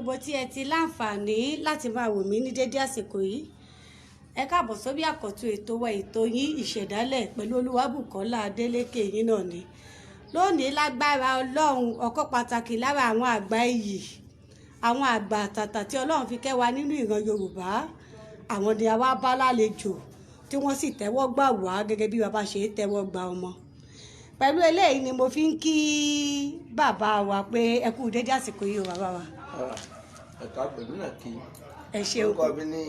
gbogbo tí ẹ ti láǹfààní láti máa wò mí ní dédé àsìkò yìí. Ẹ káàbọ̀ sórí àkọ́tún ètò wa ètò yín ìṣẹ̀dálẹ̀ pẹ̀lú Olúwabùkọ́lá Adélékè yín náà ni. Lónìí lágbára Ọlọ́run ọ̀kan pàtàkì lára àwọn àgbà iyì, àwọn àgbà àtàtà tí Ọlọ́run fi kẹ́ wa nínú ìran Yorùbá. Àwọn ni a wá bá lálejò tí wọ́n sì tẹ́wọ́ gbà wá gẹ́gẹ́ bí bàbá ṣe tẹ́wọ́ gba ọmọ. Pẹ̀lú eléyìí ni mo fi ń kí bàbá wa pé ẹ kú dédé àsìkò yìí o bàbá wa. Ẹ̀ka pẹ̀lú náà kí ẹ ṣeun. orúkọ mi ní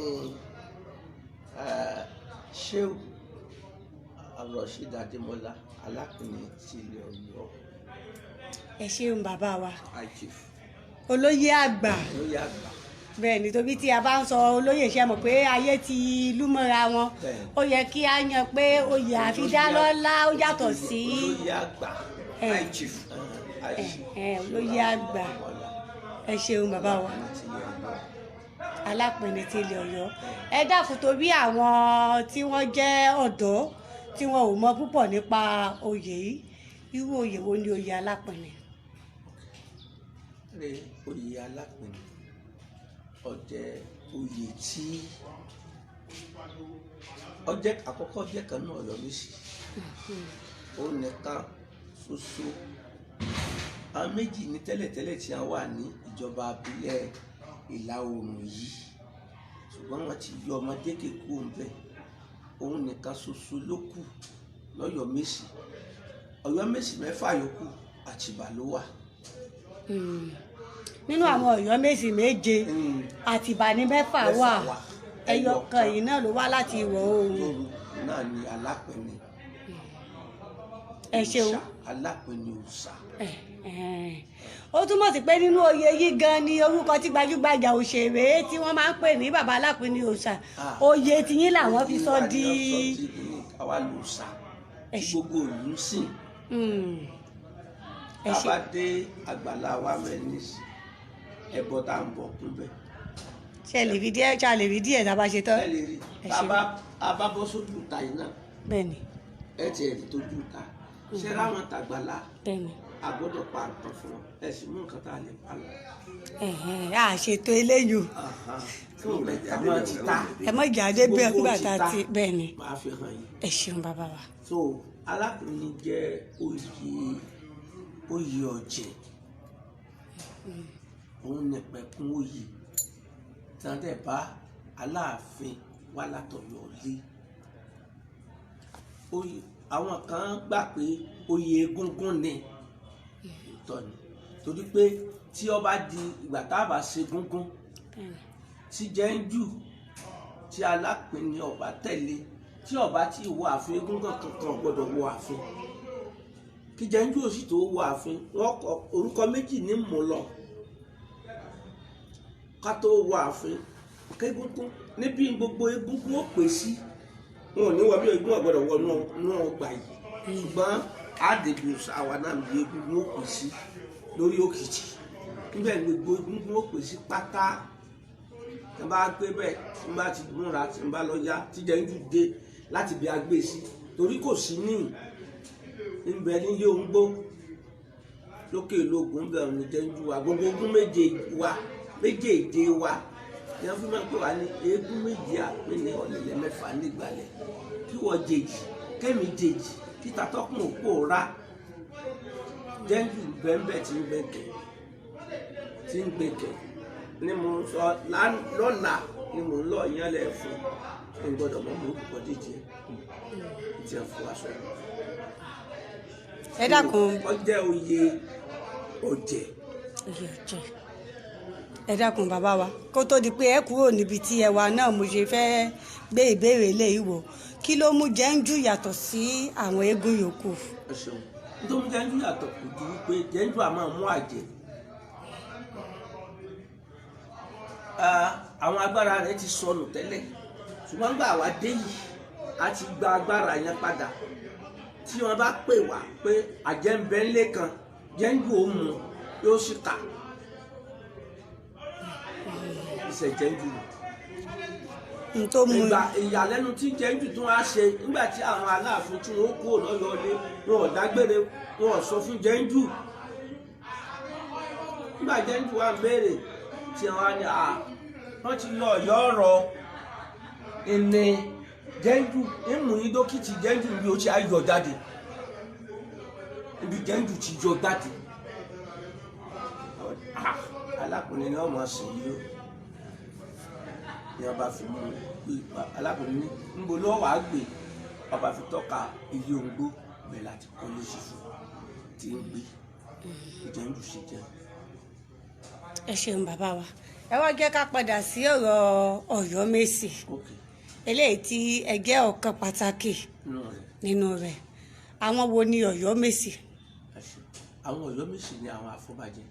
Ṣéù Rashid Adémọ́lá Alápinni ti ilẹ̀ Ọ̀yọ́. Ẹ ṣeun bàbá wa. Chief Olóyè àgbà. Olóyè Àgbà. Bẹ́ẹ̀ ni tóbi tí a bá ń sọ olóyè ṣe mọ̀ pé ayé ti lú mọ́ra wọn. Ó yẹ kí a yan pé oyè àfidálọ́lá ó yàtọ̀ sí. Olóyè Àgbà. Chief. Olóyè Àgbà. Ẹ ṣeun bàbá wa. Alápinni ti ilẹ̀ Ọ̀yọ́. Ẹ dákun torí àwọn tí wọ́n jẹ́ ọ̀dọ́ tí wọn ò mọ púpọ̀ nípa oyè yìí, irú oyè wo ni oyè Alápinni? Oyè Alápinni ó jẹ́ oyè tí ọjẹ́ àkọ́kọ́ jẹ́ kan náà Oyomesi. Ó nìkan ṣoṣo. Àwọn méjì ní tẹ́lẹ̀tẹ́lẹ̀ tí a wà ní ìjọba abílẹ̀ ìlà oòrùn yìí, ṣùgbọ́n wọ́n ti yọ ọmọdé kékeré ń bẹ̀. Òun nìkan ṣoṣo ló kù l'Ọ̀yọ́mèsì. Ọ̀yọ́mèsì mẹ́fà yòókù Àtìbà ló wà. Nínú àwọn Oyomesi méje Àtìbà ní mẹ́fà wà, ẹyọ kan yìí náà ló wá láti ìwọ̀ oòrùn. Náà ni Alápinni. Ẹ ṣeun. Alapinni Oosa. Ó túmọ̀ sí pé nínú oyè yìí gan ni orúkọ tí gbajúgbajà òṣèré tí wọ́n máa ń pè ní bàbá Alápinni Oosa, oyè tiyín làwọn fi sọ di. Àwa lòòṣà tí gbogbo òlú sìn. Tábà dé àgbàlá wa mẹ́nìsì ẹbọ tá ń bọ̀ kúnbẹ̀. Ṣé lè rí díẹ̀ tá a bá ṣe tán? Ẹ lè rí. Tábà bọ́ sójú ìta yìí náà. Bẹ́ẹ̀ni. Ẹ ti ẹ̀rí tójú ìta. Ṣé ráwọn tàgbàlá? Bẹ́ẹ̀ni. A gbọ́dọ̀ pa nǹkan fún wọn. Ẹ sì mú nǹkan tá a lè pa lọ. A ṣètò eléyìí. Ẹ mọ̀ ìjà dé bẹ́ẹ̀ nígbà tá a ti bẹ́ẹ̀ ni. Máa fi hàn yín. Ẹ ṣeun bàbá wa. So Alápinni jẹ́ oyè ọ̀jẹ̀. Òun nìpẹ̀kun oyè tí wọ́n dẹ̀ bá Aláàfin wá látọ̀yọ́ lé. Àwọn kan gbà pé oyè egúngún ni ìtọ́ ni, torí pé tí ó bá di ìgbà tá a bá ṣe gúngún tí jẹ́ńjù tí Alápinni ọba tẹ̀lé tí ọba tí wọ ààfin egúngún kankan gbọ́dọ̀ wọ ààfin kí jẹ́ńjù ó sì tó wọ ààfin wọ́n kọ orúkọ méjì ní mú lọ ká tó wọ ààfin kégúngún níbi gbogbo egúngún ó pè sí. Wọn ò ní wọ bí egún ọ̀gbọ́dọ̀ wọ náà gbà yìí, ṣùgbọ́n àdèbò àwa náà bí egúngún ó pè sí lórí òkìtì níbẹ̀ ni gbogbo egúngún ó pè sí pátá. Tí n bá gbé bẹ́ẹ̀ tí n bá ti múra tí n bá lọ yá tí jẹ́ńjù dé láti bí agbé sí torí kò sí ní ìbẹ̀ nílé òǹgbó lókè lóògùn bẹ̀rù ní jẹ́ńjù wa gbogbo ogún méjèèjì wa yẹn fún mi pé wà ní eégún méjì Àpínní ọ̀lẹ̀lẹ̀ mẹ́fà nígbàlẹ̀ kí wọ́n jèjì kẹ́mi jèjì kí tatọ́kùn òpó ra jẹ́ńjù bẹ́ńbẹ́ tí ń gbẹ̀kẹ̀ ni mo ń sọ lọ́la ni mo ń lọ yánlẹ̀ fún ẹ̀ ń gbọ́dọ̀ mọ́ mọ́ òkùnkọ́ díje tí ẹ̀ fún aṣọ. Ẹ dákun. Ó jẹ́ oyè ọ̀jẹ̀. Ẹ dákun bàbá wa kó tó di pé ẹ kúrò níbi tí ẹ wà náà mo ṣe fẹ́ gbé ìbéèrè eléyìí wò, kí ló mú jẹ́ńjù yàtọ̀ sí àwọn eégún yòókù? Ẹ ṣeun. Nítorí mú jẹ́ńjù yàtọ̀ kò ju wípé jẹ́ńjù a máa mú àjẹ́. Àwọn agbára rẹ̀ ti sọnù tẹ́lẹ̀ ṣùgbọ́n gbà wá dé yìí a ti gba agbára yẹn padà. Tí wọ́n bá pè wá pé àjẹ́ ń bẹ ńlé kan jẹ́ńjù ó mú yóò sì kà. Jẹ́ńjù ìgbà ìyàlẹ́nu tí jẹ́ńjù tún wá ṣe nígbà tí àwọn Aláàfin tí wọ́n kú lọ́yọ́ lé wọn ò dágbére wọn ò sọ fún jẹ́ńjù nígbà jẹ́ńjù wà ń béèrè tí wọ́n á ní wọ́n ti lọ Ọ̀yọ́ ọ̀rọ̀ ẹni jẹ́ńdù ìmú yín dókítì jẹ́ńdù bí ó ti ayọ̀ jáde ibi jẹ́ńdù ti yọ jáde Alápinni ni wọ́n máa sìn yìí ó ní wọ́n bá fi mú Alápinni níbo ló wàá gbé wọ́n bá fi tọ́ka ilé òǹgbò bẹ́ẹ̀ láti kọ́lé sí fún tí ń gbé jẹ́ńdù sí jẹ́. Ẹ ṣeun bàbá wa, ẹ wá jẹ́ ká padà sí ọ̀rọ̀ Oyomesi eléyìí tí ẹ jẹ́ ọ̀kan pàtàkì nínú rẹ̀. Àwọn wo ni Oyomesi? Àwọn Oyomesi ni àwọn afọbajẹ.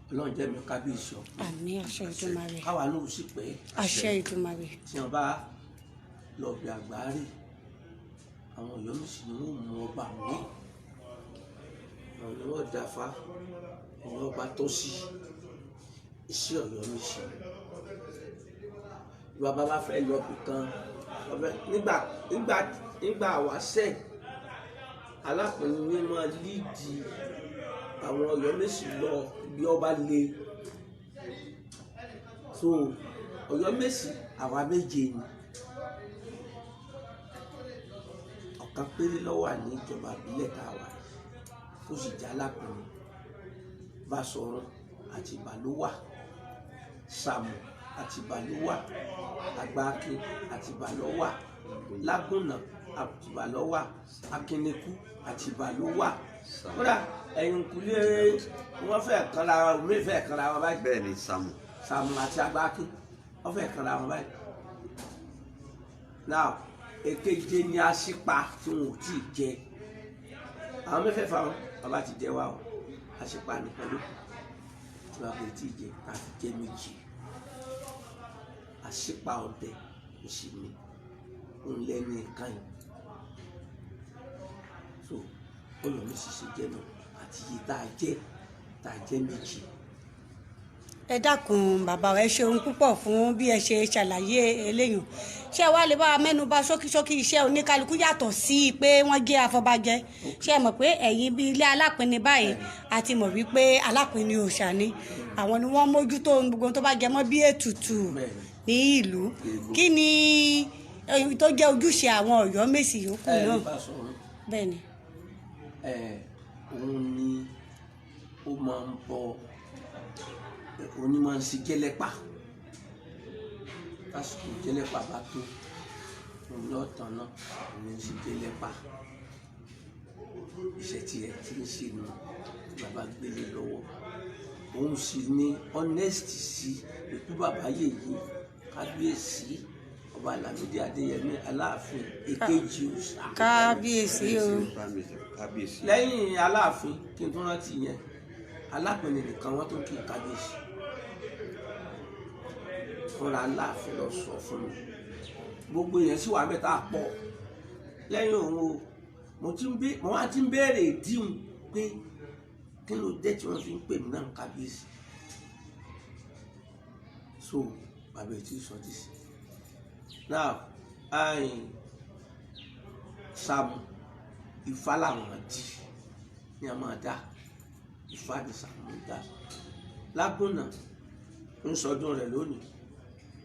Ọlọ́run jẹ́ mi kábíyèsí ọ. Àmín, àṣẹ Ìdùmarè. Káwa ló sì pé àṣẹ Ìdùmarè. tí wọ́n bá lọ bí àgbáre àwọn Oyomesi ni wọ́n mú ọba àwọn àwọn ni wọ́n dáfá ẹ̀yìn ọba tó sí iṣẹ́ Oyomesi. Bàbá bá fẹ́ lọ bì kan nígbà wáṣẹ̀ Alápinni ní máa líìdì àwọn Oyomesi lọ bí ọba lé so Oyomesi àwa méje ni ọ̀kan péré ló wà ní ìjọba ìbílẹ̀ tá a wà tó sì jẹ́ Alápinni. Báṣọ̀run àti Ìbà ló wà, Sàmù àti Ìbà ló wà, Àgbà àti Ìbà ló wà, Lágúnná àti Ìbà ló wà, Akínnekú àti Ìbà ló wà. Kódà ẹ̀yìn kùlé wọ́n fẹ́ kanra omi fẹ́ kanra wọn báyìí. Bẹ́ẹ̀ ni Sàmù àti Àgbà wọ́n fẹ́ kanra wọn báyìí. Now èkejì ni Àṣìpa tí wọn ò tí ì jẹ. Àwọn mẹ́fẹ̀ẹ̀fà wọn bàbá ti jẹ wá o. Àṣìpa nìkan ló tí wọn kò tí ì jẹ àti jẹ méjì. Àṣìpa ọdẹ kò sí mi òun lẹ́nu ìkan yìí. So Oyomesi ṣe jẹ́ náà àti iye tá a jẹ́ méjì. Ẹ dákun bàbá ẹ ṣeun púpọ̀ fún bí ẹ ṣe ṣàlàyé eléyìí. Ṣé ẹ wá lè bá wa mẹ́nuba ṣókíṣókí iṣẹ́ oníkálukú yàtọ̀ sí pé wọ́n jẹ́ afọbajẹ? Ṣé ẹ mọ̀ pé ẹ̀yin bíi ilé Alápinni báyìí àti mọ̀ wípé Alápinni Oosa ni àwọn ni wọ́n mójútó gbogbo tó bá jẹ mọ́ bí ètùtù ní ìlú. Kí ni tó jẹ́ ojúṣe àwọn Oyomesi yòókù náà? Bẹ́ẹ̀ ni. Òun ni ó máa ń bọ onímọ̀ sí jẹ́lẹ́pà lásìkò jẹ́lẹ́pà bá tó òun ní ọ̀tàn náà òun ń sí jẹ́lẹ́pà iṣẹ́ tiẹ̀ tí ń ṣe nu bàbá gbélé lọ́wọ́ òun sì ní honest sí ètò bàbá yèyí kábíyèsí ọba Lámídì Adéyẹmí Aláàfin èkejì Oosa. Kábíyèsí o. Lẹ́yìn Aláàfin kí n tún rántí yẹn Alápinni nìkan wọ́n tó kí n kábíyèsí. Fúnra Aláàfin lọ sọ fún mi gbogbo yẹn sì wà mẹ́ta pọ̀ lẹ́yìn òun o mo wá ti ń béèrè ìdíhùn pé kí ló dé tí wọ́n fi ń pè mí náà kábíyèsí. So bàbá ètí ìsọdí sí now Sàmù Ifá làwọn dì ní a máa dá Ifá ní Sàmù dá. Lágúnná ń sọdún rẹ̀ lónìí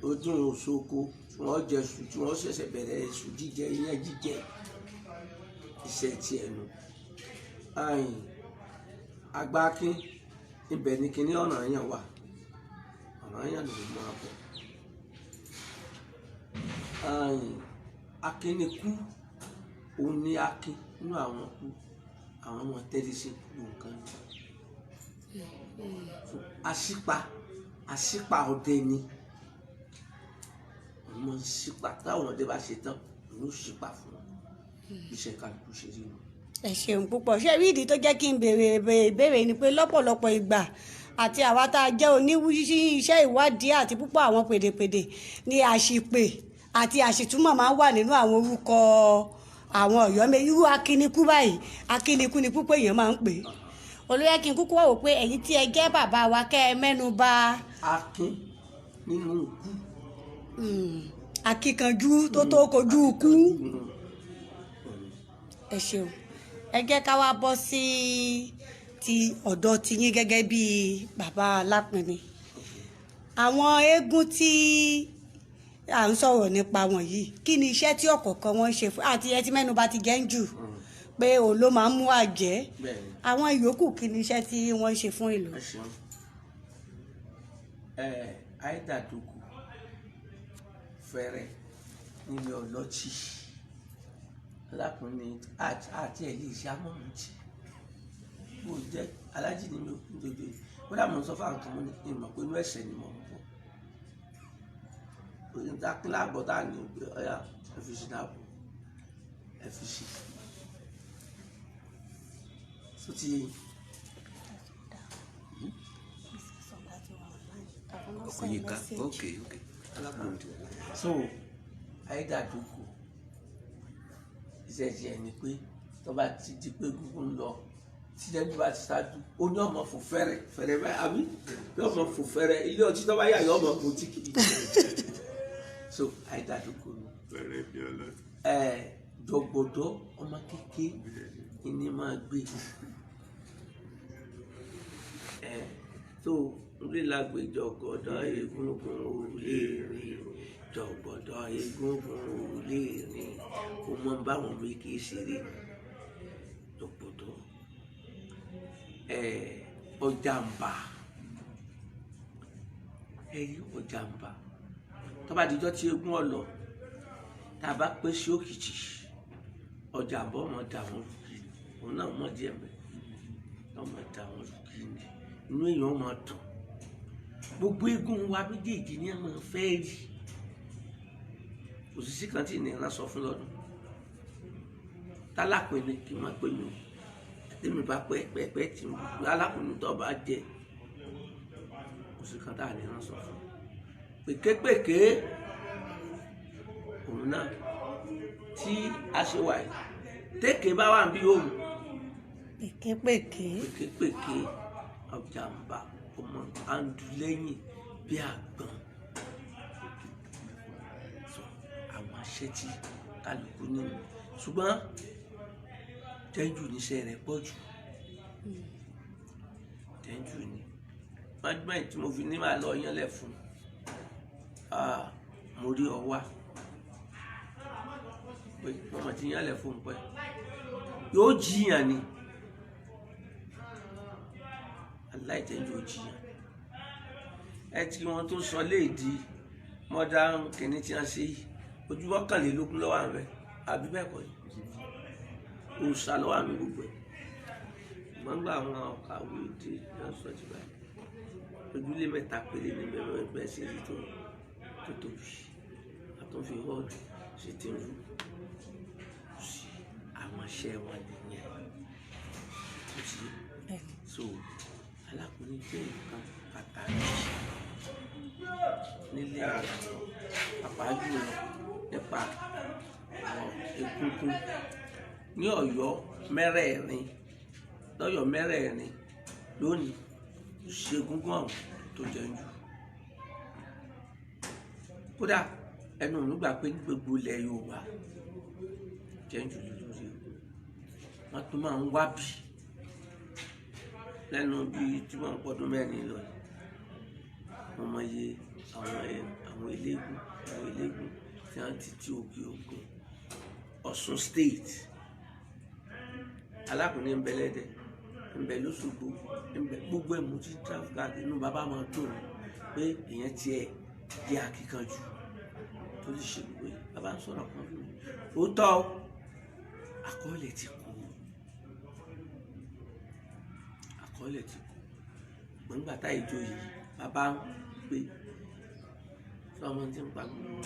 ọdún Òṣogbo tí wọ́n jẹ sùn tí wọ́n ṣẹ̀ṣẹ̀ bẹ̀rẹ̀ èṣù jíjẹ iyán jíjẹ iṣẹ́ ti ẹnu. Àgbà ibẹ̀ ni kíní Ọ̀rànyàn wà Ọ̀rànyàn ló máa bọ̀. Akínnekú òun ní Akin nínú àwọn kú àwọn ọmọ tẹ́lẹ̀ sí nǹkan ní. Àṣìpa ọdẹ ni ọmọ ṣìpa táwọn ọdẹ bá ṣe tán ló ṣìpa fún iṣẹ́ kálukú ṣe rí wọn. Ẹ ṣeun púpọ̀. Ṣé rí ìdí tó jẹ́ kí n béèrè ìbéèrè ni pé lọ́pọ̀lọpọ̀ ìgbà àti àwa tá a jẹ́ oníwúṣí iṣẹ́ ìwádìí àti púpọ̀ àwọn pèdèpèdè ni àṣìpè àti àṣìtúmọ̀ máa ń wà nínú àwọn orúkọ àwọn Oyomesi. Irú Akínnekú báyìí Akínnekú ni púpọ̀ èèyàn máa ń pè é. Olóyè kí n kúkú wò pé ẹ̀yin tí ẹ jẹ́ bàbá wa kẹ́ ẹ mẹ́nu bà Akin nínú ikú. Akíkanjú tó kojú ikú. Ẹ ṣeun. Ẹ jẹ́ ká wá bọ́ sí ti ọ̀dọ̀ tiyín gẹ́gẹ́ bí bàbá Alápinni. àwọn eégún tí à ń sọ̀rọ̀ nípa wọn yìí kí ni iṣẹ́ tí ọ̀kọ̀ọ̀kan wọn ṣe fún àti ẹ ti mẹ́nu bà ti jẹ́ ń jù pé òun ló máa ń mú àjẹ́ àwọn ìyókù kí ni iṣẹ́ tí wọ́n ṣe fún ìlú. àìdàdókò fẹ́rẹ̀ nílé ọlọ́tí Alápinni àti ẹ̀ lè ṣe amọ̀mùtì bó jẹ́ alájì ní mi ò kún dodo yìí kódà mo ń sọ fáwọn kan mo ní ìmọ̀ pé inú ẹ̀ṣẹ̀ ni mo ń bọ̀ òyìn tá kí láàbọ̀ tá à ní pé ọ̀yà ẹ fi ṣe dáàbò ẹ fi ṣe tó ti yé so àìdàdókò iṣẹ́ ti ẹni pé tó bá ti di pé gbogbo ń lọ tí lẹ́nu bá ti ṣáájú ó ní ọmọ fò fẹ́rẹ̀ báyìí àbí yóò ọmọ fò fẹ́rẹ̀ ilé ọtí tó bá yà yọ ọmọ fò tí kìí so àìdàdókò ni jọgbọdọ ọmọ kékeré ni máa gbé tó orí làgbé jọgbọdọ egungun òòlè rìn jọgbọdọ egungun òòlè rìn kó mọ báwọn méjì ṣeré jọgbọdọ ọjàmbá ọjàmbá tó bá dijọ́ tí eégún ọ̀lọ́ tá a bá pé sí òkìtì ọjàmbá ọmọ dà wọn lùkì òun náà mọ̀ díẹ̀ mẹ́ ọmọ dà wọn lùkì ni inú èèyàn máa dùn gbogbo eégún wa méjèèjì ní ọmọ fẹ́ rí òṣìṣẹ́ kan tí ìnira sọ fún lọ́dún tálápinni kì í má pè mí tèmi bá pẹ́ tí Alápinni tó bá jẹ òṣìṣẹ́ kan tá ìnira sọ fún pèképèké òun náà tí a ṣe wà yìí tẹ́kẹ̀ bá wà bí òun pèképèké ọjàmbá ọmọ àǹdùlẹ́yìn bí àgbọn sọ àwọn aṣẹ́ tí kálukú nínú ṣùgbọ́n tẹ́jú níṣẹ́ rẹ̀ pọ̀ jù tẹ́jú ni management tí mo fi ní màá lọ yánlẹ̀ fún mo rí ọ wá pé ọmọ tí yánlẹ̀ fún pẹ́ yóò jiyàn ni aláìtẹ́jú ó jiyàn ẹ tí wọn tó sọ léèdì modern kìíní tí wọn ṣe ojú mọ́kànlélógún lọ́wọ́ àmì àbí bẹ́ẹ̀ kọ́ ni òòṣà lọ́wọ́ àmì gbogbo ẹ̀ gbọ́ngbà àwọn ọ̀kàwé èdè lọ́sọ̀ ti báyìí ojúlé mẹ́ta péré ní bẹ́ẹ̀ sí èyí tó tóbi àtúnfi họ́ọ̀dù ṣe ti ń rú sí àwọn iṣẹ́ wọn nìyẹn tó ti so Alápinni jẹ́ nǹkan pàtàkì nílé àwọn àpájù nípa àwọn egungun ní Ọ̀yọ́ mẹ́rẹ̀ẹ̀rin lọ́yọ̀ mẹ́rẹ̀ẹ̀rin lónìí ṣe egungun àwọn tó jẹ́ jù kódà ẹnu òun gbà pé ní gbogbo ilẹ̀ Yorùbá jẹ́ jù lórí egun wọn tó máa ń wá bí lẹ́nu bíi tí wọ́n ń pọ́dún mẹ́rin lọ wọ́n mọ iye àwọn eléégún tí wọ́n ti ti òkè ògùn Ọ̀ṣun state Alápinni ń bẹ lẹ́dẹ̀ ń bẹ lóṣogbo ń bẹ gbogbo ẹ̀mú tí traffic inú bàbá máa tó ní pé èèyàn tiẹ̀ di akíkanjú tó lè ṣe gbogbo yìí bàbá ń sọ̀rọ̀ kan fún mi ó tọ́ àkọọ́lẹ̀ ti kú gbọ̀ngbà tá ìjọ yìí bàbá ń pè sọmọ tí ń pa gbogbo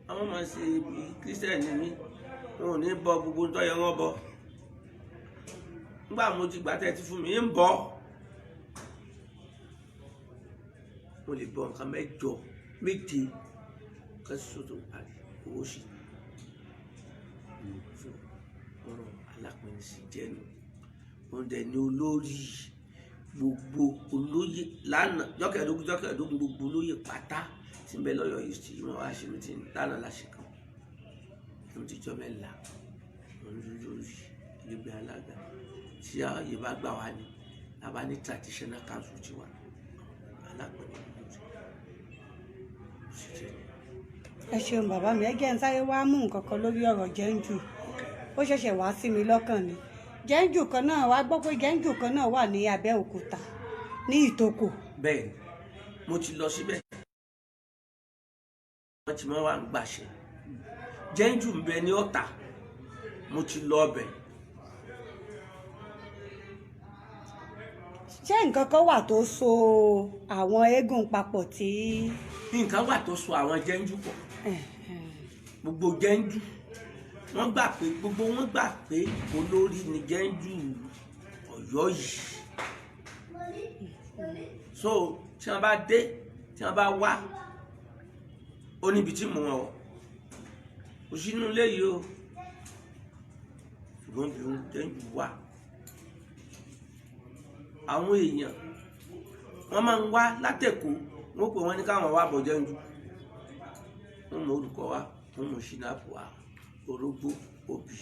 àwọn máa ṣe ibi kírísítẹ́nì mi wọn ò ní bọ gbogbo ń tọ́yẹ wọn bọ nígbà mo ti gbà tẹ́ ti fún mi ń bọ mo lè bọ nǹkan mẹ́jọ méje kẹ́sìtò tó parí owó sí ọ̀rọ̀ Alápinni sì jẹ́nu wọn dẹ̀ ní olórí gbogbo olóyè lánàá jọ́kẹ̀ẹ́dógún gbogbo olóyè pátá tí ń bẹ lọ́yọ̀ yìí tí wọ́n wá ṣe mí tí lánàá láṣẹ kan ló ti jọ mẹ́la wọn lórí ẹgbẹ́ alága tí ààyè bá gbà wá ní àbá ní traditional council ti wà ẹ ṣeun bàbá mi, ẹ jẹ́ ń sáré wá mú nǹkan kan lórí ọ̀rọ̀ jẹ́ńjù. Ó ṣẹ̀ṣẹ̀ wá sí mi lọ́kàn ni. Jẹ́ńjù kan náà wá gbọ́ pé jẹ́ńjù kan náà wà ní Abẹ́òkúta ní Ìtòkò. Bẹ́ẹ̀ni, mo ti lọ síbẹ̀. Wọ́n ti máa wá ń gbàṣẹ. Jẹ́ńjù ń bẹ ní Ọ̀tà, mo ti lọ ọbẹ̀. Ṣé nǹkan kan wà tó so àwọn eégún papọ̀ tí. Nǹkan wà tó so àwọn jẹ́ńjù pọ̀. Gbogbo jẹ́ńjù gbogbo wọn gbà pé olórí ni jẹ́ńjù Ọ̀yọ́ yìí. So tí wọ́n bá dé, tí wọ́n bá wá, ó níbi tí mo wọ̀ kò sínú ilé yìí o, ṣùgbọ́n bí wọ́n jẹ́ńjù wà, àwọn èèyàn wọ́n máa ń wá látẹ̀kọ́, wọ́n pè wọ́n ní káwọn wá bọ̀ jẹ́ńjù, wọ́n mọ olùkọ́ wa, wọ́n mọ ṣìnàpù wa, orógbó, obì,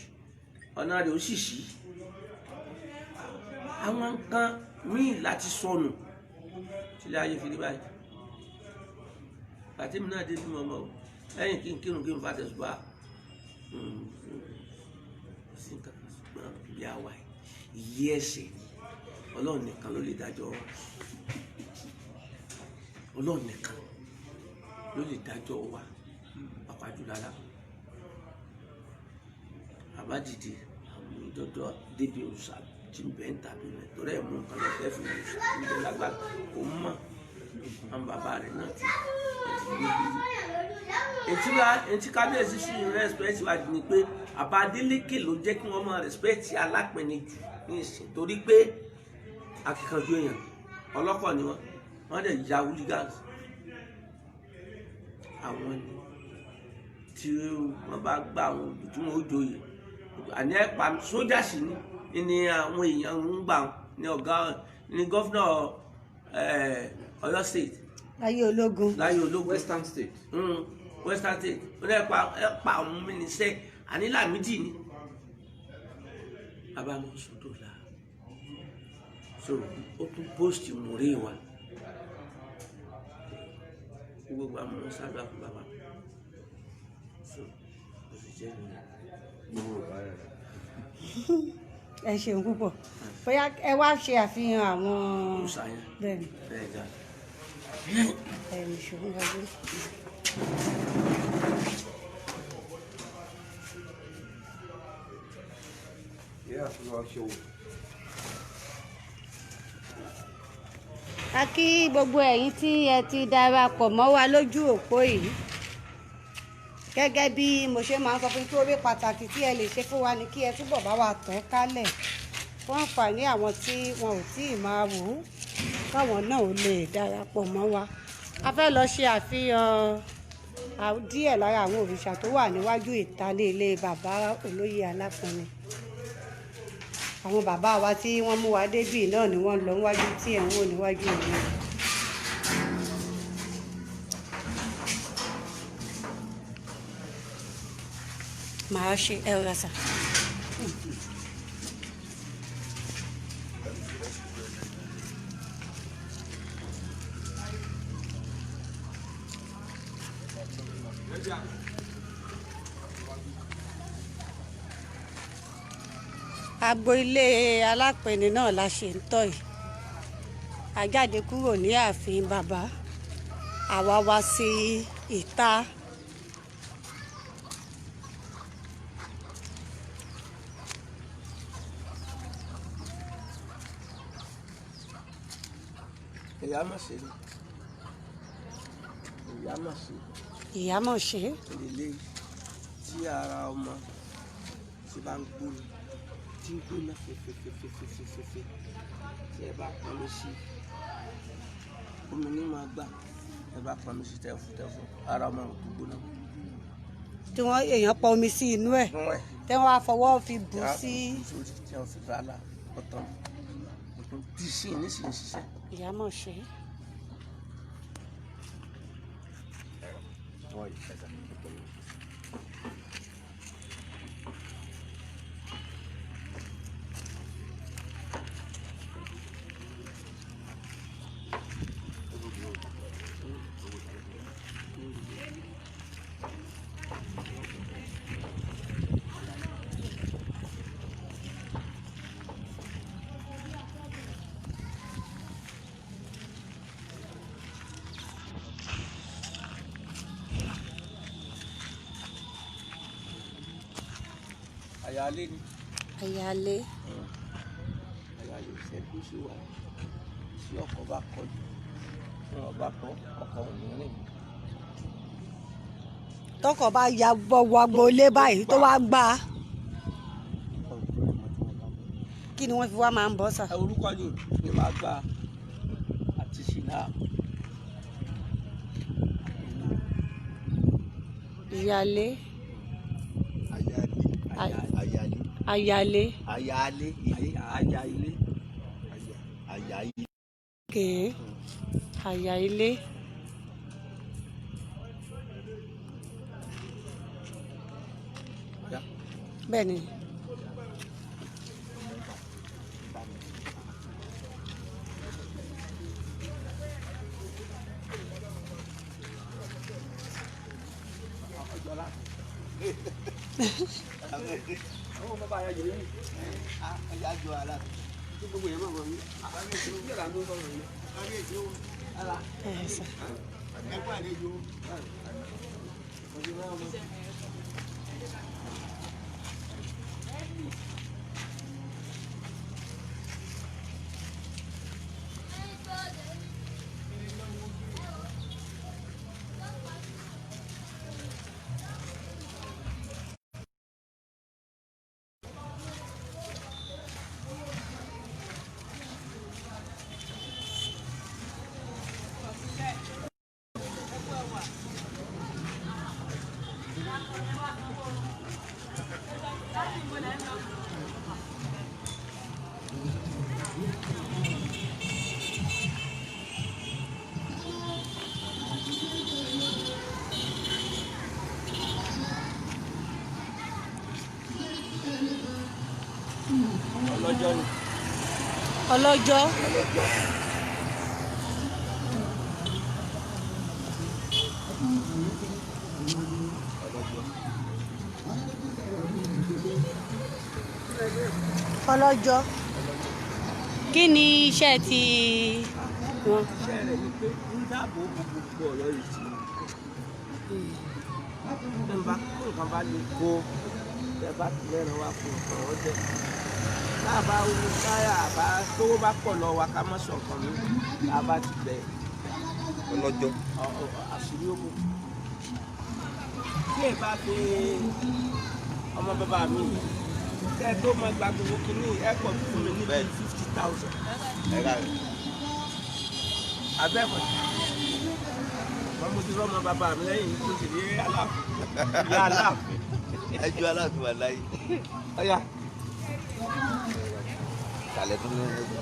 ọ̀nà rẹ̀ ó sì ṣí. Àwọn nǹkan míì láti sọnù tílé ayé fi rí báyìí. Àti mi náà dé bí mo mọ̀ ọ́, lẹ́yìn kí n kírun kí n fa tẹ̀sùbá, sí nǹkan kan ṣùgbọ́n ibi àwa ìyí ẹ̀ṣẹ̀ ni. Ọlọ́run nìkan ló lè dájọ́ wa. Ọlọ́run nìkan ló lè dájọ́ wa, pàápàá jùlọ lára. Àbádìde àwọn ìdọ́dọ́ débi òòṣà tí ń bẹ́ ń tàbí rẹ̀ torí ẹ̀ mú nǹkan lọ fẹ́ fi òòṣà tí ń bẹ lágbára kò mọ̀ àwọn bàbá rẹ̀ náà ti gbé. Etí kábíyèsí sí respect wa ni pé àbá Adélékè ló jẹ́ kí wọ́n máa respect Alápinni jù ní ìsìn torí pé akíkanjú èèyàn ọlọ́kọ̀ ni wọ́n dẹ̀ ya hooligans. Àwọn ni tí wọ́n bá gbá àwọn òbí tí wọ́n ó joyè àní ẹ̀pà sójà sí ni àwọn èèyàn ń gbà ní ọ̀gá ní gọ́fúnà Ọ̀yọ́ state. Láyé ológun. Western state. Western state wọ́n ẹ̀pà àwọn mínísẹ́ àní Lámídì ni abámu sọ́dọ̀ la so ó tún pósìtì múrí wa gbogbo àwọn sábà fún bàbá so ó sì jẹ́ nìyẹn. Ẹ ṣeun púpọ̀, bóyá ẹ wá ṣe àfihàn àwọn bẹ́ẹ̀ni ìṣòro wájú. A kí gbogbo ẹ̀yin tí ẹ ti darapọ̀ mọ́ wa lójú òpó yìí. Gẹ́gẹ́ bí mo ṣe máa ń sọ fún yín, oore pàtàkì tí ẹ lè ṣe fún wa ni kí ẹ túbọ̀ bá wa tẹ̀ kálẹ̀ fún àǹfààní àwọn tí wọn ò tíì máa wò ó, káwọn náà ò lè darapọ̀ mọ́ wa. A fẹ́ lọ ṣe àfihàn díẹ̀ lára àwọn òrìṣà tó wà níwájú ìta ní ilé bàbá olóyè Alápinni. Àwọn bàbá wa tí wọ́n mú wa débì náà ni wọ́n lọ níwájú tí ẹ̀ ń wò níwájú òun. Màá ṣe ẹ̀rọ sà. Agbo ilé Alápinni náà la ṣe ń tọ́ yìí. A jáde kúrò ní ààfin bàbá, àwa wá sí ìta. Ìyá mọ̀ ṣe. Ilé tí ara ọmọ tí bá ń gbóná tí ń gbóná fẹ́fẹ́fẹ́fẹ́fẹ́ tí ẹ bá pọn mi sí omi ní máa gbà, ẹ bá pọn mi sí tẹ́fù ara ọmọ ò tó gbóná. Tí wọ́n èèyàn pọn omi sí inú ẹ̀ tí wọ́n á fọwọ́ fi bù sí. Tí wọ́n fi rálá ọ̀tọ̀ tí sí nísìnyí ṣiṣẹ́. Ìyá mọ̀ ṣe. àyálé ni. àyálé. àyálé ìṣẹ́jú sí wa tí ọkọ̀ bá kọjú fún ọba kọ ọkọ̀ òmìnirin. tọkọ̀ bá ya gbọwọ agboolé báyìí tó wá gbà á. kí ni wọ́n fi wá máa ń bọ́ sà. orúkọ ni màá gbà àti ṣìlá. ìyálé. àyálé. àyálé. àyálé ilé. àyà ilé. àyà ilé. Okay. àyà ilé. bẹ́ẹ̀ ni. àwọn ọmọ bá yà jẹ yìí ẹyà jọ ara tí gbogbo yẹn máa wọ yìí àwọn ètò yìí là ń tó sọ̀rọ̀ yìí àwọn ètò ara ẹ̀kọ́ àlejò ọdún náà mọ. ọlọ́jọ́ ni. ọlọ́jọ́. ọlọ́jọ́. kí ni iṣẹ́ ti wọn. iṣẹ́ rẹ̀ ni pé ń dáàbò bo gbogbo ọ̀rọ̀ yìí sí i. nǹkan bá lè kó ẹ bá ti lẹ́nu wá fún ọ̀rọ̀ jẹ́. táàbà omi táyà àbá tówó bá pọ̀ lọ wa ká mọ̀ sọ̀kan mi àbá ti bẹ̀ ọlọ́jọ́ àṣírí òkú. tí ẹ bá fi ọmọ bàbá mi kẹ́ ẹ tó máa gba gbogbo kínní ẹ pọ̀ fún mi ní bíi 50,000. abẹ́ẹ̀kọ́ mo ti rọ́mọ bàbá mi lẹ́yìn tó ti rí aláàfin ìyá aláàfin. ẹjọ́ aláàfin wà láyé. ọ̀yà. kàlẹ́ tó ní ẹgbẹ́.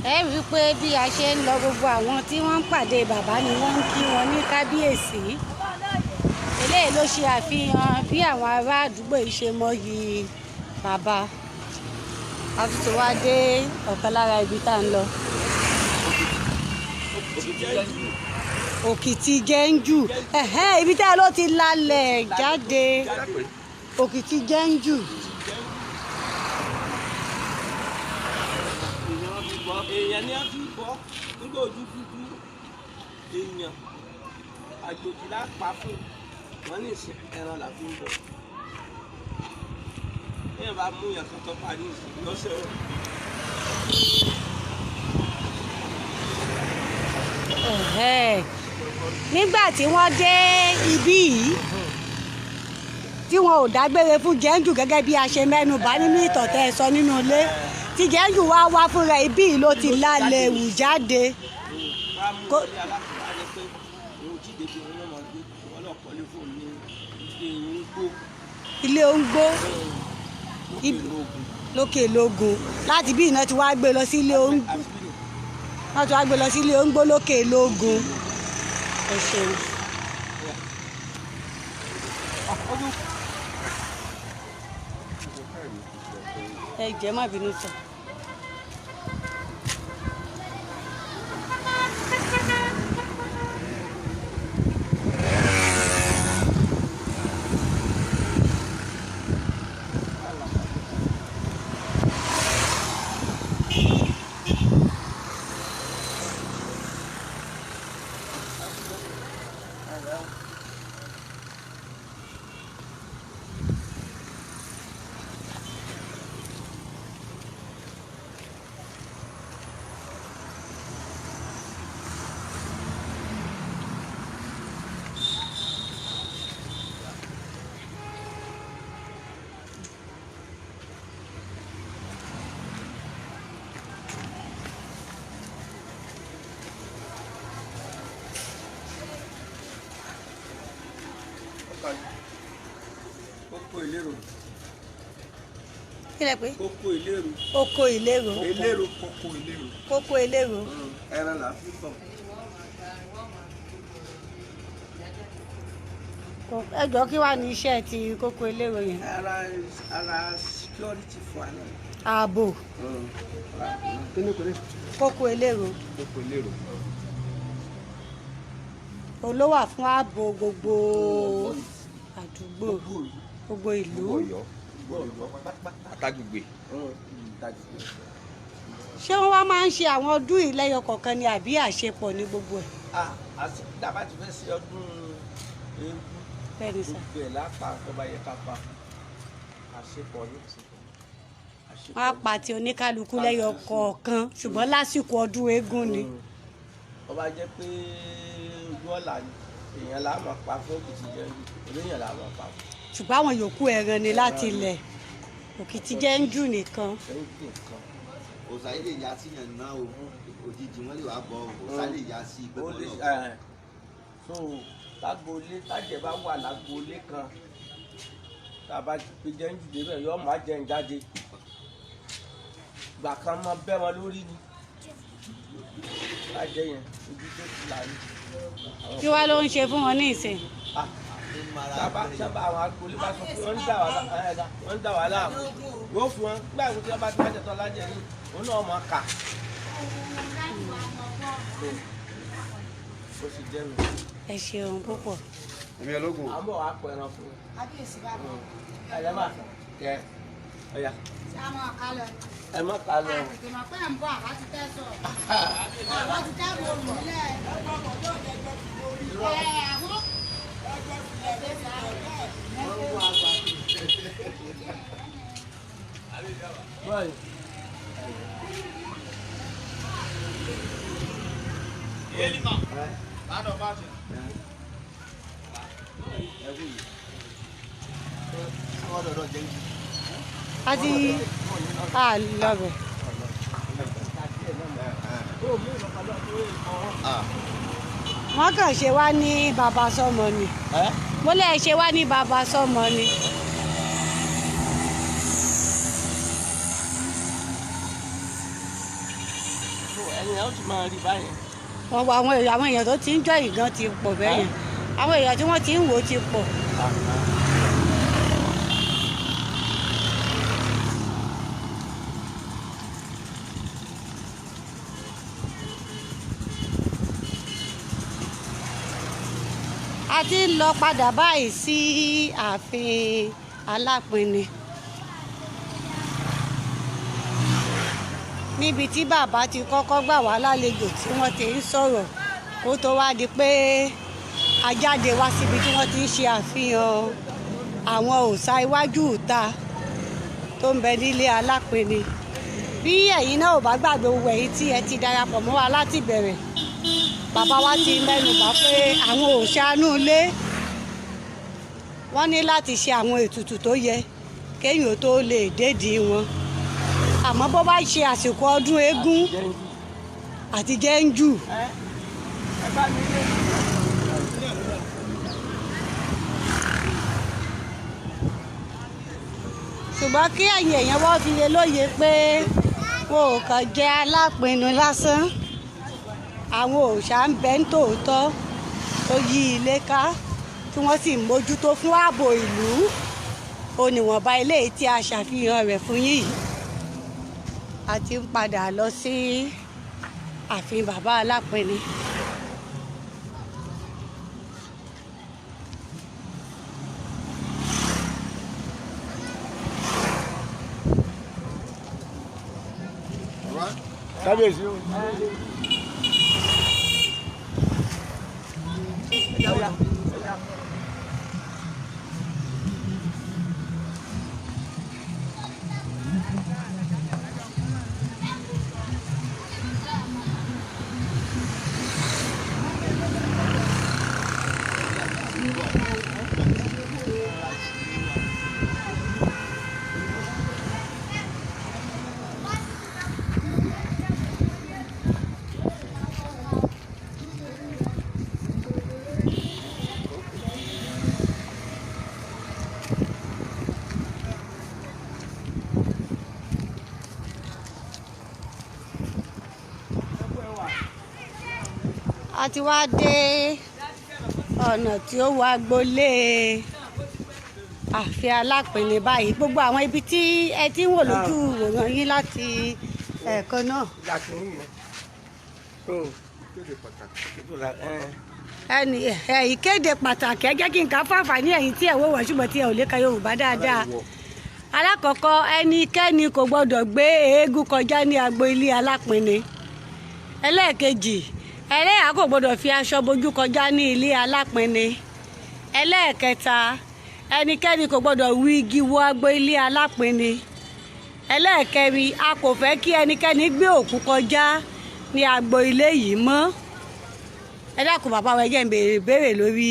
ẹ rí i pé bí a ṣe ń lọ gbogbo àwọn tí wọ́n ń pàdé bàbá ni wọ́n ń kí wọn ní kábíyèsí. eléyìí ló ṣe àfihàn bí àwọn ará àdúgbò yìí ṣe mọyì bàbá a tún ti wá dé ọ̀kan lára ibi tá à ń lọ. Òkìtì Jẹ́ńjù ibi tá a ló ti lálẹ̀ jáde Òkìtì Jẹ́ńjù. èèyàn ní ọdún bọ́ nígbà ojú dúdú èèyàn àjòjì lápá fún wọn ní ìsìn ẹran là fi ń bọ̀ èèyàn bá mú yàn kan tó pa ní ìsìn lọ́sẹ̀ rẹ̀. Nígbà tí wọ́n dé ibí yìí tí wọn ò dágbére fún Jẹ́ńjù gẹ́gẹ́ bí a ṣe mẹ́nu bà nínú ìtọ̀tẹ́ ẹ sọ nínú ilé tí Jẹ́ńjù wá fúnra ibí yìí ló ti lálẹ́ wù jáde. Ilé Òǹgbó lókè lógun láti bí iná ti wá gbé lọ sí ilé Òǹgbó wọ́n ti wá gbé lọ sí ilé Òǹgbó lókè lógun. Ẹ ṣeun. Ẹ jẹ́ má bínú sọ. Kókó ìlérò. Kí lẹ pé? Kókó ìlérò. Oko ìlérò. Ìlérò kókó ìlérò. Kókó ìlérò. Ẹran là fi bọ̀. Ẹ jọ̀ọ́ kí wàá ní iṣẹ́ ti kókó ìlérò yẹn? Ara security fún àná. Ààbò. Kókó ìlérò. Kókó ìlérò. Olówà fún ààbò gbogbo àdúgbò gbogbo ìlú. Àtàgbègbè. Ṣé wọ́n wá máa ń ṣe àwọn ọdún ìlẹ́yọ kọ̀ọ̀kan ni àbí àṣepọ̀ ní gbogbo ẹ̀? Dàbá ti fẹ́ ṣe ọdún eégún. Bẹ́ẹ̀ni sà. Gbogbo ẹ̀ lápá tó bá yẹ ká pa àṣepọ̀ ní. Wọ́n á pa ti oníkálukú lẹ́yọ kọ̀ọ̀kan ṣùgbọ́n lásìkò ọdún eégún ni. Ó bá jẹ́ pé ojú ọ̀la ni èèyàn là máa pa fún Òkìtì Jẹ́ńjù oníyàn là máa pa fún. Ṣùgbọ́n àwọn yòókù ẹran ni láti ilẹ̀ Òkìtì Jẹ́ńjù nìkan. Òòṣà ilé ìyá sí yẹn náà o òjijì wọn lè wá bọ òòṣà lè yá sí ìpẹ́kọ̀ náà. So lágboolé tájẹ bá wà lágboolé kan tàbá pe Jẹ́ńjù débẹ̀ yóò máa jẹun jáde gbà kan máa bẹ́ wọn lórí ni lájẹ yẹn ojú tó ti là ní. Kí wá ló ń ṣe fún wọn ní ìsìn? sábà àwọn agboolé bá sọ pé wọ́n ń dà wá láàmú yóò fún wọn gbà tí wọ́n bá ti májẹ̀ tán lájẹ ní òun náà máa kà. Ó sì jẹ́ mi. Ẹ ṣeun púpọ̀. Èmi ológun. À ń bọ̀ wá pọ̀ ẹran fún un. Kábíyèsí bá bọ̀. Ẹ̀yẹ́ mà kẹ́ ọ̀yà. Ṣé a máa ká lọ? Ẹ má kà á lọ. Àtètè máa pẹ́ ń bọ̀ àbá ti tẹ́ sọ. Àbá ti tẹ́ bò mí lẹ̀. Àwọn. Báyìí. Àti àlọ́bẹ̀. Wọ́n kàn ṣe wá ní bàbá sọ́mọ ni. Mo lè ṣe wá ní bàbá sọ́mọ ni. Ẹ̀yin ó ti máa rí báyìí. Àwọn èèyàn tó ti ń jọ ìgan ti pọ̀ bẹ́yẹn. Àwọn èèyàn tí wọ́n ti ń wò ti pọ̀. a ti ń lọ padà báyìí sí ààfin Alápinni níbi tí bàbá ti kọ́kọ́ gbà wá lálejò tí wọ́n ti ń sọ̀rọ̀ kó tó wá di pé a jáde wá síbi tí wọ́n ti ń ṣe àfihàn àwọn òòṣà iwájú ìta tó ń bẹ nílé Alápinni. Bí ẹ̀yin náà ò bá gbàgbé gbogbo ẹ̀yin tí ẹ ti darapọ̀ mọ́ wa láti bẹ̀rẹ̀, bàbá wa ti mẹ́nu bà pé àwọn òòṣà inú ilé wọ́n ní láti ṣe àwọn ètùtù tó yẹ kéèyàn tó lè dédìí wọn. Àmọ́ bó bá ṣe àsìkò ọdún eégún àti jẹ́ńjù ṣùgbọ́n kí ẹ̀yin èèyàn wọ́n fi lè lóye pé wọn ò kàn jẹ́ Alápinni lásán, àwọn òòṣà ń bẹ ń tòótọ́ tó yí ilé ká tí wọ́n sì mójútó fún ààbò ìlú. Oníwọ̀nba eléyìí tí a ṣàfihàn rẹ̀ fún yín yìí. A ti ń padà lọ sí ààfin bàbá Alápinni. Kábíyèsí o. A ti wá dé ọ̀nà tí ó wá gbolé ààfin Alápinni báyìí. Gbogbo àwọn ibi tí ẹ ti ń wò lójú ìwòran yín láti ẹ̀ẹ̀kan náà. Ìkéde pàtàkì ẹ jẹ́ kí n ká fàfà ní ẹ̀yìn tí ẹ̀ wò wá ṣùgbọ́n tí ẹ ò lè ka Yorùbá dáadáa. Alákọ̀ọ́kọ́, ẹnikẹ́ni kò gbọ́dọ̀ gbé eégún kọjá ní agbo ilé Alápinni. Ẹlẹ́ẹ̀kejì, ẹlẹ́yà kò gbọdọ̀ fi aṣọ bojú kọjá ní ilé Alápinni. Ẹlẹ́ẹ̀kẹta, ẹnikẹ́ni kò gbọdọ̀ wú igi wọ agbo ilé Alápinni. Ẹlẹ́ẹ̀kẹrin, a kò fẹ́ kí ẹnikẹ́ni gbé òkú kọjá ní agbo ilé yìí mọ́. Ẹ dákun bàbá wa, ẹ jẹ́ n béèrè ìbéèrè lórí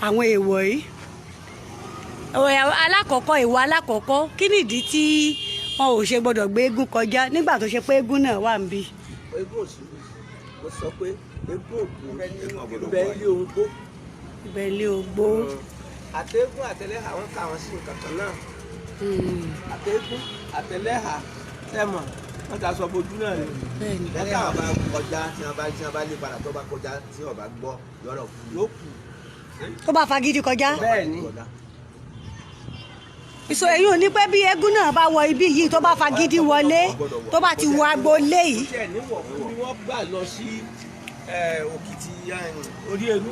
àwọn èèwọ̀ yìí. Alákọ̀ọ́kọ́, èèwọ̀ alákọ̀ọ́kọ́, kí nìdí tí wọn ò ṣe gbọdọ̀ gbé eégún kọjá nígbà tó ṣe pé eégún náà wà níbí? Eégún òsì mo sọ pé eégún òkú ibẹ̀ ilé ogbó. Ibẹ̀ ilé ogbó. Àtẹ̀gún àtẹlẹ́hà wọn kà wọ́n sí nǹkan kan náà. Àtẹ̀gún àtẹlẹ́hà tẹ̀mọ̀ wọ́n ta sọ bojú náà rẹ̀. Lẹ́yìn àwọn bá kọjá tí wọ́n bá lé padà tó bá kọjá tí wọ́n bá gbọ́ yọ̀rọ̀ kú. Ló kù. Tó bá fagídí kọjá. Bẹ́ẹ̀ni. Ìṣó èyí ò ní pé bí eégún náà bá wọ ibi yìí tó bá fagídí wọlé tó bá ti wọ agboolé yìí. Ṣé níwọ̀ fún ni wọ́n gbà lọ sí Òkìtì orí ẹnu.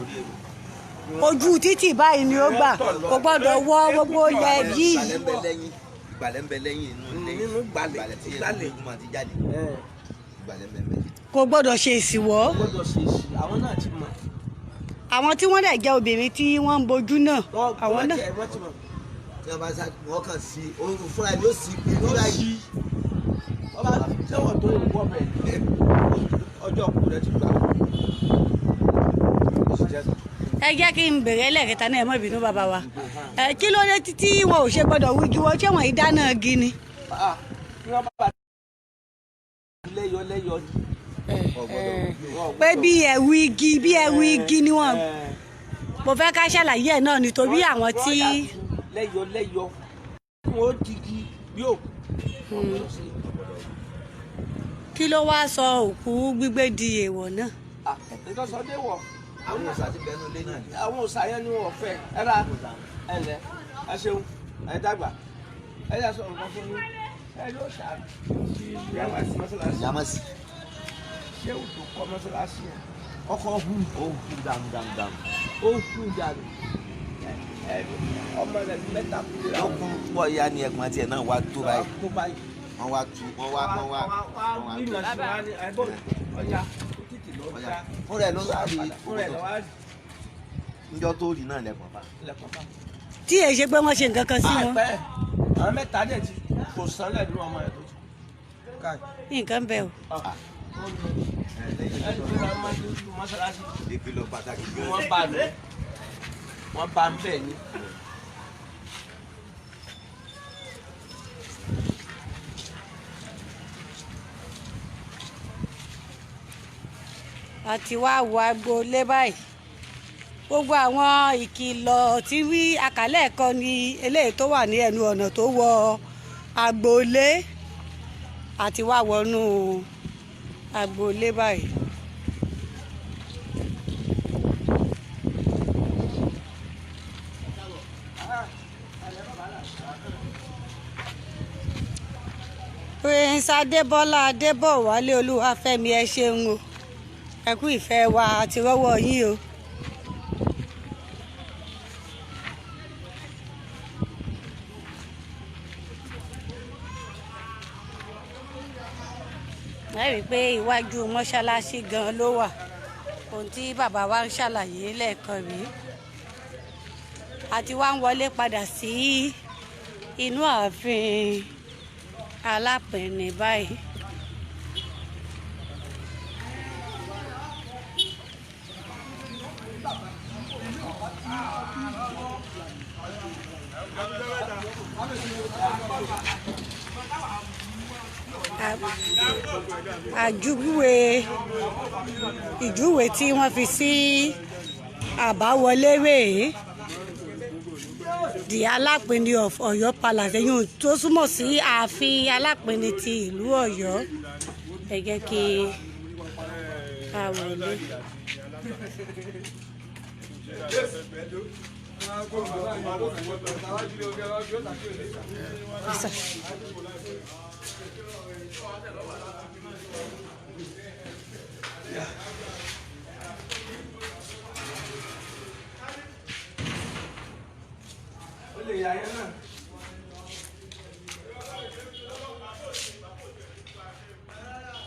Ojú títì báyìí ni ó gbà, kò gbọ́dọ̀ wọ gbogbo ilẹ̀ yìí. Ìgbàlẹ̀ ń bẹ lẹ́yìn nínú gbàlẹ̀ tí eégún máa ti jáde. Ìgbàlẹ̀ ń bẹ. Kò gbọ́dọ̀ ṣe ìsìwọ́. Kò gbọ́dọ̀ ṣe ìsì, àwọn náà ti mọ̀. Àwọn tí wọ́n dẹ̀ jẹ́ obìnrin tí wọ́n ń bojú náà, àwọn náà. Wọ́n ti mọ̀. Tí wọ́n bá sá wọ́n kàn sí oorun fúnra ẹni ó sì pé nígbà yìí. Wọ́n bá tẹ́wọ̀n tó ń wọ́ bẹ̀ ọjọ́ kù rẹ̀ ti gbà. Ẹ jẹ́ kí n bèrè ẹlẹ́ẹ̀kẹta náà, ẹ má bínú bàbá wa. Kí ló dé tí wọn ò ṣe gbọ́dọ̀ wíjú wọn, ṣé wọn ìdáná igi ni? Wọ́n bá lẹ́yọ ni. Pé bí ẹ̀wù igi ni wọ́n. Mo fẹ́ ká ṣàlàyé ẹ̀ náà nítorí àwọn tí. Lẹ́yọ wọ́n digi bí òkú. Kí ló wá sọ òkú gbígbé di èèwọ̀ náà? Nǹkan sọ dé wọ̀. Àwọn òòṣà ti bẹnu lé náà. Àwọn òòṣà yẹn ni wọ́n fẹ́. Ẹ ra ẹ lẹ ẹ ṣeun ẹ dàgbà ẹ yà sọ nǹkan fún mi. Ẹ ló ṣàbí sí mọ́ṣáláṣí. Oyomesi. Ṣé o tó kọ́ mọ́ṣáláṣí yẹn? ọkọ̀ hu dàmdàmdàm ó hu jáde. ọmọ rẹ̀ mẹ́ta kúrò. ó kún pọ̀ ya ni ẹ̀gbọ́n tiẹ̀ náà wá tó báyìí. wọ́n wá tu wọ́n wá. fún rẹ̀ ló sáré níjọ́ tó rí náà lẹ́kọ̀ọ́ bá. tí èyí ṣe pé wọ́n ṣe nǹkan kan sí wọn. àwọn mẹ́ta dẹ̀ ti kò sánlẹ̀ nínú ọmọ rẹ̀ tó ti. nǹkan bẹ́ẹ̀ o. ìkìlọ̀ pàtàkì gan. wọ́n bá lọ wọ́n bá ń bẹ̀ ni. a ti wá wo agboolé báyìí gbogbo àwọn ìkìlọ̀ tí wí àkàlẹ̀ kan ní eléyìí tó wà ní ẹnu ọ̀nà tó wọ agboolé àti wá wọnú agboolé báyìí. Prince Adébọ́lá Adébọ̀wálé Olúwafẹ́mi ẹ ṣeun o ẹ kú ìfẹ́ wa àti rọ́wọ́ yín o. ẹ rí i pé iwájú mọ́ṣáláṣí gan ló wà ohun tí bàbá wa ń ṣàlàyé lẹ́ẹ̀kan rèé àti wá ń wọlé padà sí inú ààfin Alápinni báyìí. ìjúwe tí wọ́n fi sí àbáwọlé rèé the Alápinni of Ọ̀yọ́ Palace ẹ̀yìn tó súnmọ́ sí ààfin Alápinni ti ìlú Ọ̀yọ́ ẹ jẹ́ kí a wọlé.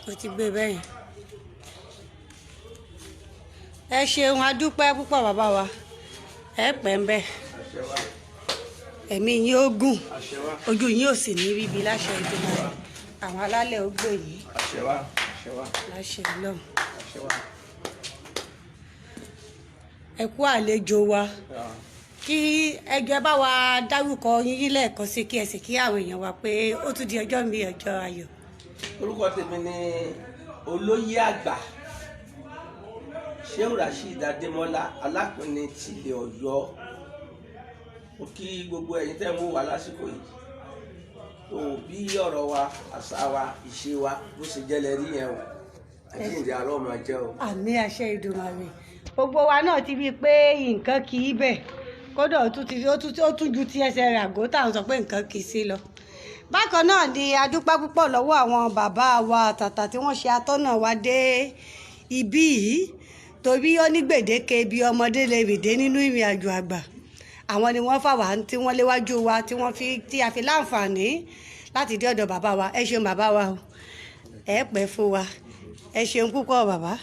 ó ti gbé bẹ́yìn. ẹ ṣeun a dúpẹ́ púpọ̀ bàbá wa ẹ pẹ́ ń bẹ́ ẹ̀mí yín ó gùn ojú yín ò sì ní ríbi láṣẹ ìdúró àwọn alálẹ̀ ó gbé yìí láṣẹ Ọlọ́run. ẹ kú àlejò wa kí ẹgbẹ́ bá wa dárúkọ yín lẹ́ẹ̀kan sí kí ẹ sì kí àwọn èèyàn wa pé ó tún di ọjọ́ mi ọjọ́ ayọ̀. orúkọ tèmi ni olóyè àgbà Shehu Rasheed Adémọ́lá Alápinni tilẹ̀ Ọ̀yọ́. ó kí gbogbo ẹ̀yin tẹ́ ń wò wá lásìkò yìí tó bí ọ̀rọ̀ wa àṣà wa ìṣe wa bó ṣe jẹ́ lẹ́rí yẹn o àti ìdí àárọ̀ ọmọ jẹ́ o. àmì àṣẹ Ìdùmarè gbogbo wa náà ti rí i pé nǹkan kì í bẹ̀ kódà ó tún ju ti ẹsẹ̀ rẹ̀ àgó táwọn sọ pé nǹkan kì í sí lọ. bákan náà ni a dúpẹ́ púpọ̀ lọ́wọ́ àwọn bàbá wa àtàtà tí wọ́n ṣe atọ́nà wa dé ibí yìí torí ó ní gbèdéke bí ọmọdé lè rìndé nínú ìrìn àjò àgbà. àwọn ni wọ́n fà wá tí wọ́n léwájú wa tí a fi láǹfààní láti dé ọ̀dọ̀ bàbá wa. ẹ ṣeun bàbá wa o ẹ pẹ́ fún wa ẹ ṣeun púpọ̀ bàbá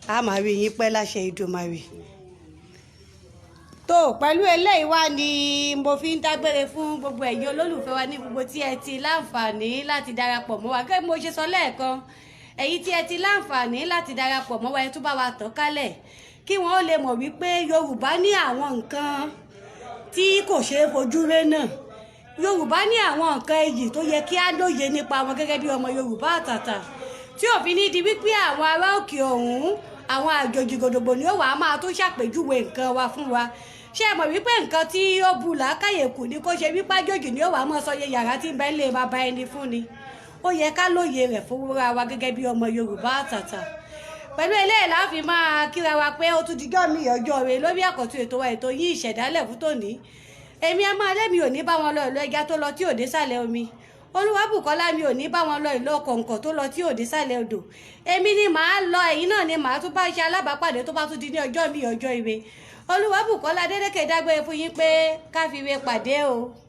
a máa rí yín pẹ́ láṣẹ Ìdùmarè. tó pẹ̀lú eléyìí wá ni mo fi ń dágbére fún gbogbo ẹ̀yin olólùfẹ́ wa ní gbogbo tí ẹ ti láǹfààní láti darapọ̀ mọ́ wa kí mo ṣe sọ lẹ́ẹ̀kan èyí tí ẹ ti láǹfààní láti darapọ̀ mọ́ wa ẹ tún bá wa tàn kálẹ̀ kí wọ́n lè mọ̀ wípé Yorùbá ní àwọn nǹkan tí kò ṣeé fojú ré náà. Yorùbá ní àwọn nǹkan èyí tó yẹ kí á lóye nípa wọn gẹ́gẹ́ bí ọmọ Yorùbá àtàtà tí òfin ní di wípé àwọn ará òkè ọ̀hún àwọn àjòjì gòdògbò ni ó wà á máa tún ṣàpèjúwe nǹkan wa fún wa. ṣé ẹ mọ̀ wípé nǹkan tí ó bu làákàyè kù ni kó ṣe wípé àjòjì ni ó wà á mọ̀ sọye yàrá tí ń bẹ lé bàbá ẹni fún ni. ó yẹ ká lóye rẹ̀ fúnra wa gẹ́gẹ́ bí ọmọ Yorùbá àtàtà. pẹ̀lú eléyìí la fi máa kíra wa pé ó tún dijọ́ mi ọjọ́ rẹ̀ lórí àkọ́tún ètò wa ètò yìí ìṣẹ̀dálẹ̀ fún tòní. èmi a máa lẹ́mi ò ní bá wọn lọ ìlú ẹja tó lọ tí ò dé sàlẹ̀ omi Olúwabùkọ́lá mi ò ní bá wọn lọ ìlú kọ̀ǹkọ̀ tó lọ tí ò dé sàlẹ̀ odò èmi ni màá lọ ẹ̀yin náà ni màá tún bá ṣe alábàápàdé tó bá tún di ní ọjọ́ mi ọjọ́ ire Olúwabùkọ́lá Adélékè dágbére fún yín pé ká fi ire pàdé o.